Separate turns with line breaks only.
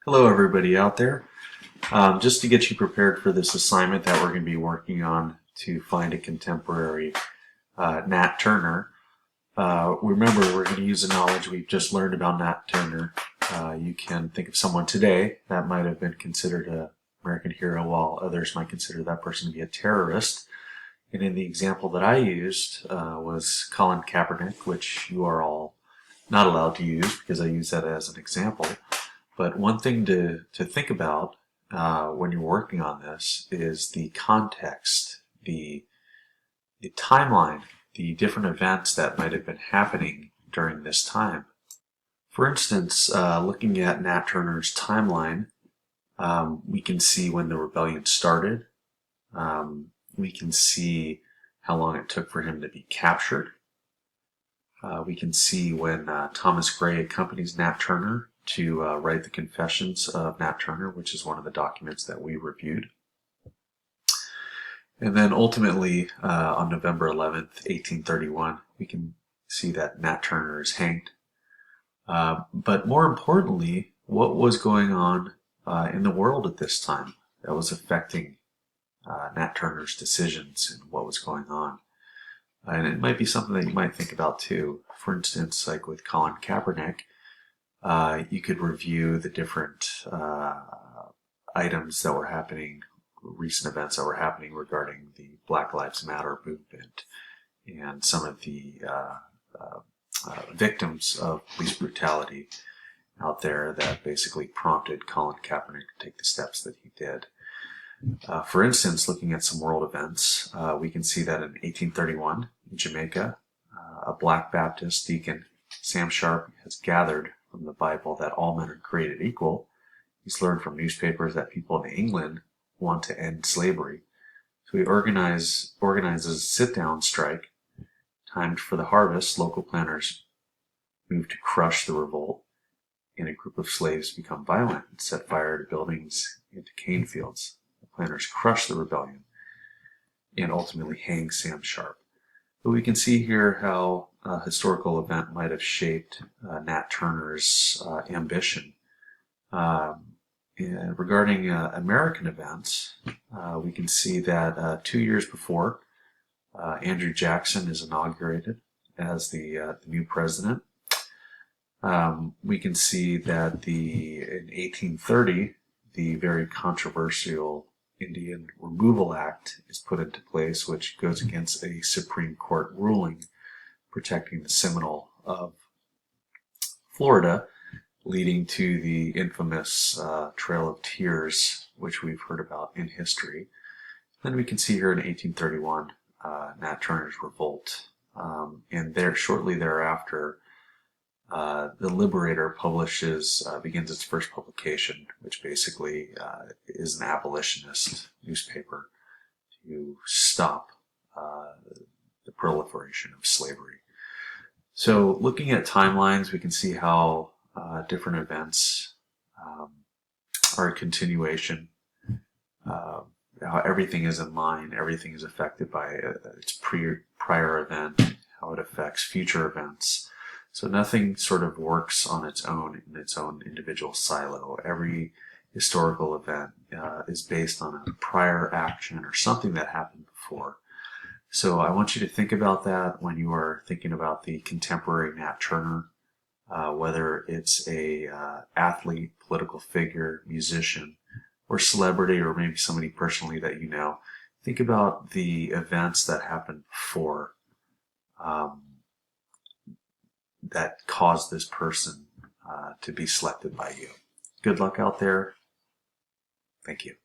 Hello, everybody out there. Just to get you prepared for this assignment that we're going to be working on to find a contemporary Nat Turner. Remember, we're going to use the knowledge we've just learned about Nat Turner. You can think of someone today that might have been considered an American hero, while others might consider that person to be a terrorist. And in the example that I used was Colin Kaepernick, which you are all not allowed to use because I use that as an example. But one thing to think about when you're working on this is the context, the timeline, the different events that might have been happening during this time. For instance, looking at Nat Turner's timeline, we can see when the rebellion started. We can see how long it took for him to be captured. We can see when Thomas Gray accompanies Nat Turner to write the Confessions of Nat Turner, which is one of the documents that we reviewed. And then ultimately, on November 11th, 1831, we can see that Nat Turner is hanged. But more importantly, what was going on in the world at this time that was affecting Nat Turner's decisions and what was going on. And it might be something that you might think about too. For instance, like with Colin Kaepernick, you could review the different items that were happening, recent events that were happening regarding the Black Lives Matter movement and some of the victims of police brutality out there that basically prompted Colin Kaepernick to take the steps that he did. For instance, looking at some world events, we can see that in 1831 in Jamaica, a Black Baptist deacon, Sam Sharp, has gathered from the Bible that all men are created equal. He's learned from newspapers that people in England want to end slavery. So he organizes a sit-down strike. Timed for the harvest, local planters move to crush the revolt, and a group of slaves become violent and set fire to buildings and to cane fields. The planters crush the rebellion and ultimately hang Sam Sharp. But we can see here how a historical event might have shaped Nat Turner's ambition. Regarding American events, we can see that 2 years before, Andrew Jackson is inaugurated as the new president. We can see that in 1830, the very controversial Indian Removal Act is put into place, which goes against a Supreme Court ruling protecting the Seminole of Florida, leading to the infamous Trail of Tears, which we've heard about in history. Then we can see here in 1831, Nat Turner's revolt. And shortly thereafter, the Liberator begins its first publication, which basically is an abolitionist newspaper to stop the proliferation of slavery. So looking at timelines, we can see how different events are a continuation, how everything is in line, everything is affected by its prior event, how it affects future events. So nothing sort of works on its own in its own individual silo. Every historical event is based on a prior action or something that happened before. So I want you to think about that when you are thinking about the contemporary Nat Turner, whether it's a athlete, political figure, musician, or celebrity, or maybe somebody personally that you know. Think about the events that happened before that caused this person to be selected by you. Good luck out there. Thank you.